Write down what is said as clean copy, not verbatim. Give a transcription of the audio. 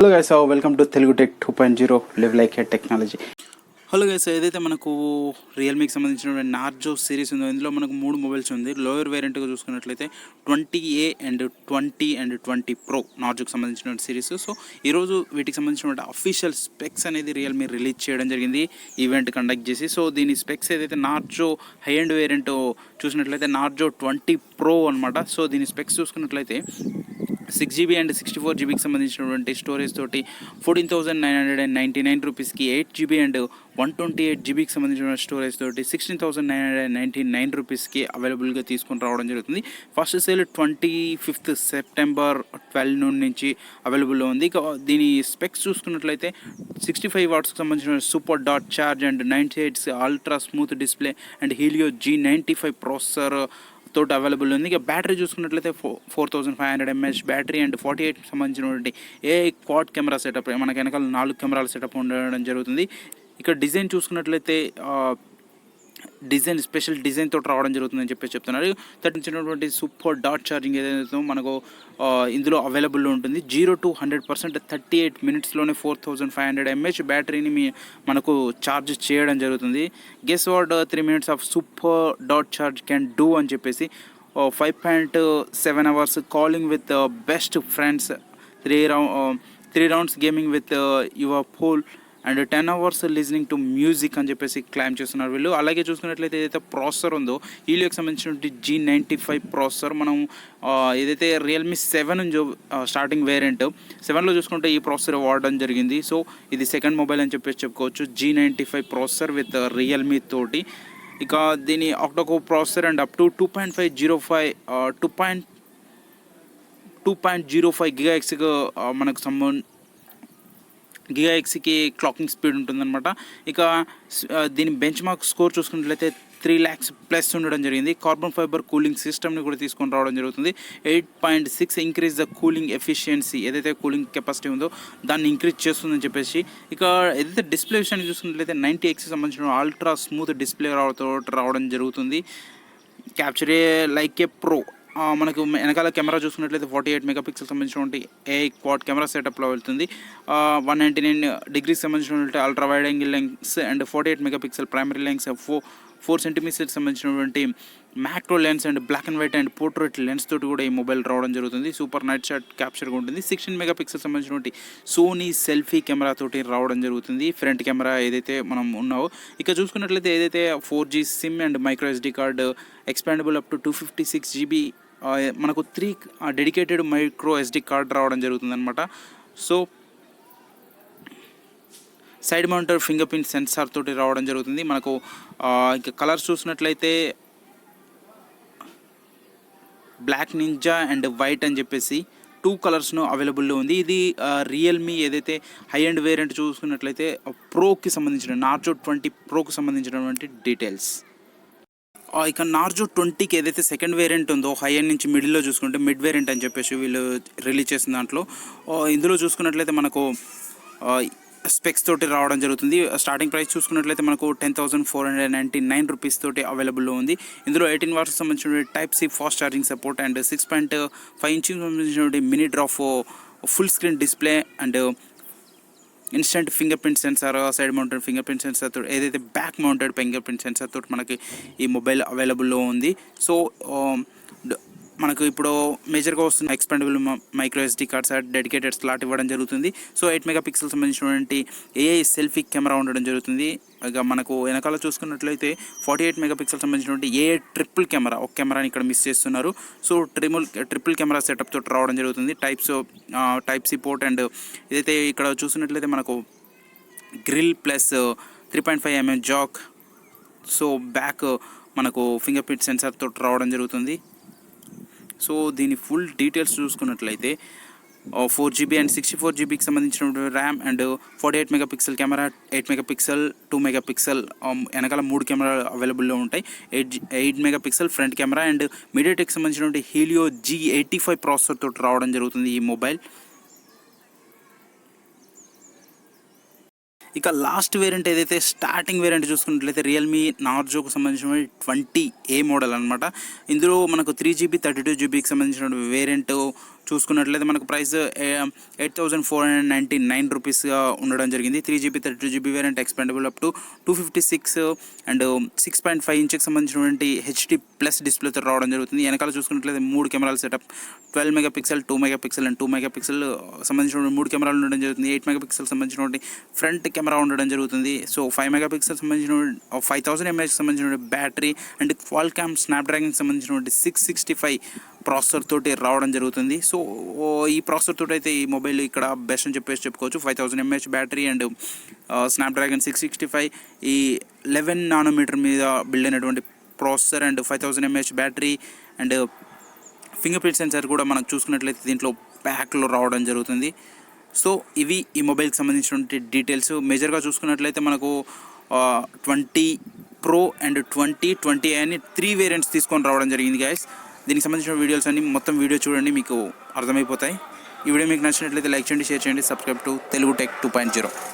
Hello guys, welcome to TeluguTech 2.0 Live Like a Technology. Hello guys, ఏదైతే మనకు రియల్మీకి సంబంధించిన Narzo series ఉందో ఇందులో మనకు 3 మొబైల్స్ ఉంది. లోయర్ వేరియంట్గా చూసుకున్నట్లయితే 20A అండ్ 20 ప్రో నార్జోకి సంబంధించిన సిరీస్. సో ఈరోజు వీటికి సంబంధించిన అఫీషియల్ స్పెక్స్ అనేది రియల్మీ రిలీజ్ చేయడం జరిగింది, ఈవెంట్ కండక్ట్ చేసి. సో దీని స్పెక్స్ ఏదైతే నార్జో హై అండ్ వేరియంట్ చూసినట్లయితే నార్జో 20 ప్రో అనమాట. సో దీని స్పెక్స్ చూసుకున్నట్లయితే 6GB అండ్ 64GBకి సంబంధించినటువంటి స్టోరేజ్ తోటి 14,999 రూపీస్కి, 8GB అండ్ 128GBకి సంబంధించిన స్టోరేజ్ తోటి 16,999 రూపీస్కి అవైలబుల్గా తీసుకొని రావడం జరుగుతుంది. ఫస్ట్ సేల్ 25th సెప్టెంబర్ 12 నుంచి అవైలబుల్లో ఉంది. ఇక దీని స్పెక్స్ చూసుకున్నట్లయితే 65 వాట్స్కి సంబంధించిన super dot charge and 98 ultra smooth display and Helio G95 processor తోటి అవైలబుల్ ఉంది. ఇక బ్యాటరీ చూసుకున్నట్లయితే 4500 mAh బ్యాటరీ అండ్ 48 సంబంధించినటువంటి క్వాడ్ కెమెరా సెటప్, మనకి వెనకాల 4 కెమెరాల సెటప్ ఉండడం జరుగుతుంది. ఇక్కడ డిజైన్ చూసుకున్నట్లయితే స్పెషల్ డిజైన్ తోటి రావడం జరుగుతుందని చెప్తున్నారు. తగ్గించినటువంటి సూపర్ డాట్ ఛార్జింగ్ ఏదైతే మనకు ఇందులో అవైలబుల్లో ఉంటుంది. 0 to 100% 38 minutesలోనే 4500 mAh బ్యాటరీని మనకు ఛార్జ్ చేయడం జరుగుతుంది. Guess what 3 minutes of super dot charge can do అని చెప్పేసి 5.7 hours calling with best friends, 3 rounds gaming with your pal and 10 hours listening to music అని చెప్పేసి క్లైమ్ చేస్తున్నారు వీళ్ళు. అలాగే చూసుకున్నట్లయితే ఏదైతే ప్రాసెసర్ ఉందో హీలియోకి సంబంధించినటువంటి G95 ప్రాసెసర్, మనం ఏదైతే రియల్మీ 7 ఉందో స్టార్టింగ్ వేరియంట్ 7లో చూసుకుంటే ఈ ప్రాసెసర్ వాడడం జరిగింది. సో ఇది సెకండ్ మొబైల్ అని చెప్పేసి చెప్పుకోవచ్చు. G95 ప్రాసెసర్ విత్ రియల్మీ తోటి. ఇక దీని octa core processor and up to 2.05 GHz మనకు GHzకి క్లాకింగ్ స్పీడ్ ఉంటుందన్నమాట. ఇక దీని బెంచ్ మార్క్ స్కోర్ చూసుకున్నట్లయితే 3 lakhs+ ఉండడం జరిగింది. కార్బన్ ఫైబర్ కూలింగ్ సిస్టమ్ని కూడా తీసుకొని రావడం జరుగుతుంది. 8.6 ఇంక్రీజ్ ద కూలింగ్ ఎఫిషియన్సీ, ఏదైతే కూలింగ్ కెపాసిటీ ఉందో దాన్ని ఇంక్రీజ్ చేస్తుందని చెప్పేసి. ఇక ఏదైతే డిస్ప్లే విషయాన్ని చూసుకున్నట్లయితే 90Hz సంబంధించిన అల్ట్రా స్మూత్ డిస్ప్లే రావడం జరుగుతుంది. క్యాప్చరే లైక్ ఏ ప్రో. మనకు వెనకాల కెమెరా చూసుకున్నట్లయితే 48 MP సంబంధించినటువంటి క్వాడ్ కెమెరా సెటప్లో వెళ్తుంది. 199 degrees సంబంధించినటువంటి ultra wide angle lens and 48 MP primary lens, 4 cm సంబంధించినటువంటి macro lens and black and white and portrait lens తోటి కూడా ఈ మొబైల్ రావడం జరుగుతుంది. సూపర్ నైట్ షాట్ క్యాప్చర్గా ఉంటుంది. 16 MP సంబంధించినటువంటి సోనీ సెల్ఫీ కెమెరా తోటి రావడం జరుగుతుంది, ఫ్రంట్ కెమెరా ఏదైతే మనం ఉన్నావో. ఇక చూసుకున్నట్లయితే ఏదైతే 4G SIM and micro SD card expandable up to 256GB, మనకు 3 డెడికేటెడ్ మైక్రో SD కార్డ్ రావడం జరుగుతుంది అనమాట. So side mounted finger print sensor తోటి రావడం జరుగుతుంది. మనకు ఇక కలర్స్ చూసినట్లయితే బ్లాక్ నింజా అండ్ వైట్ అని చెప్పేసి 2 కలర్స్ను అవైలబుల్లో ఉంది. ఇది రియల్మీ ఏదైతే హై అండ్ వేరియంట్ చూసుకున్నట్లయితే ప్రోకి సంబంధించిన నార్జో 20 ప్రోకి సంబంధించినటువంటి డీటెయిల్స్. ఇక నార్జో 20కి ఏదైతే సెకండ్ వేరియంట్ ఉందో హై అండ్ నుంచి మిడిల్లో చూసుకుంటే మిడ్ వేరియంట్ అని చెప్పేసి వీళ్ళు రిలీజ్ చేసిన దాంట్లో ఇందులో చూసుకున్నట్లయితే మనకు స్పెక్స్ తోటి రావడం జరుగుతుంది. స్టార్టింగ్ ప్రైస్ చూసుకున్నట్లయితే మనకు 10,499 రూపీస్ తోటి అవైలబుల్లో ఉంది. ఇందులో 18 వాట్స్ సంబంధించిన Type-C fast charging support and 6.5 inches సంబంధించిన mini drop full screen display and instant finger print censor, side mounted finger print sensor తోటి, ఏదైతే back mounted finger print sensor తోటి మనకి ఈ మొబైల్ అవైలబుల్లో ఉంది. సో మనకు ఇప్పుడు మేజర్గా వస్తున్న expandable micro SD cards dedicated slot ఇవ్వడం జరుగుతుంది. సో 8 MP సంబంధించినటువంటి AI సెల్ఫీ కెమెరా ఉండడం జరుగుతుంది. ఇక మనకు వెనకాల చూసుకున్నట్లయితే 48 MP సంబంధించినటువంటి AI ట్రిపుల్ కెమెరా, ఒక కెమెరాని ఇక్కడ మిస్ చేస్తున్నారు. సో ట్రిపుల్ కెమెరా సెటప్ తోటి రావడం జరుగుతుంది. Type-C పోర్ట్ అండ్ ఏదైతే ఇక్కడ చూసినట్లయితే మనకు grill plus 3.5 mm jack. So back మనకు ఫింగర్ ప్రింట్ సెన్సార్ తోటి రావడం జరుగుతుంది. సో దీని ఫుల్ డీటెయిల్స్ చూసుకున్నట్లయితే 4GB అండ్ 64GBకి సంబంధించిన RAM and 48 MP camera, 8 MP, 2 MP వెనకాల 3 కెమెరాలు అవైలబుల్లో ఉంటాయి. 8 MP front camera and MediaTek సంబంధించినటువంటి హీలియో G85 ప్రాసెసర్ తోటి రావడం జరుగుతుంది ఈ మొబైల్. ఇక లాస్ట్ వేరియంట్ ఏదైతే స్టార్టింగ్ వేరియంట్ చూసుకున్నట్లయితే రియల్మీ నార్జోకు సంబంధించిన 20A మోడల్ అనమాట. ఇందులో మనకు 3GB 32GBకి సంబంధించిన వేరియంట్ చూసుకున్నట్లయితే మనకు ప్రైస్ 8499 రూపీస్గా ఉండడం జరిగింది. 3GB 32GB variant expendable up to 256 and 6.5 ఇంచ్కి సంబంధించినటువంటి హెచ్డి ప్లస్ డిస్ప్లేతో రావడం జరుగుతుంది. వెనకాల చూసుకున్నట్లయితే 3 కెమెరాల setup 12 megapixel, 2 megapixel and 2 megapixel సంబంధించిన 3 కెమెరాలు ఉండడం జరుగుతుంది. 8 మెగాపిక్సెల్ సంబంధించినటువంటి ఫ్రంట్ కెమెరా ఉండడం జరుగుతుంది. సో 5 మెగాపిక్సెల్ సంబంధించిన 5000 mAh సంబంధించిన బ్యాటరీ అండ్ క్వాల్కామ్ స్నాప్డ్రాగన్ సంబంధించినటువంటి 665 ప్రాసెసర్ తోటి రావడం జరుగుతుంది. సో ఈ ప్రాసెసర్ తోటి అయితే ఈ మొబైల్ ఇక్కడ బెస్ట్ అని చెప్పేసి చెప్పుకోవచ్చు. 5000 mAh బ్యాటరీ అండ్ స్నాప్డ్రాగన్ 665 ఈ 11 నానోమీటర్ మీద బిల్డ్ అయినటువంటి processor and 5000 mAh battery and finger print censor కూడా మనకు చూసుకున్నట్లయితే దీంట్లో ప్యాక్లో రావడం జరుగుతుంది. సో ఇవి ఈ మొబైల్కి సంబంధించినటువంటి డీటెయిల్స్. మేజర్గా చూసుకున్నట్లయితే మనకు 20 Pro అండ్ 20 అని 3 వేరియంట్స్ తీసుకొని రావడం జరిగింది గైస్. దీనికి సంబంధించిన వీడియోస్ అన్ని మొత్తం వీడియో చూడండి, మీకు అర్థమైపోతాయి. ఈ వీడియో మీకు నచ్చినట్లయితే లైక్ చేయండి, షేర్ చేయండి, సబ్స్క్రైబ్ టు తెలుగు టెక్ 2.0.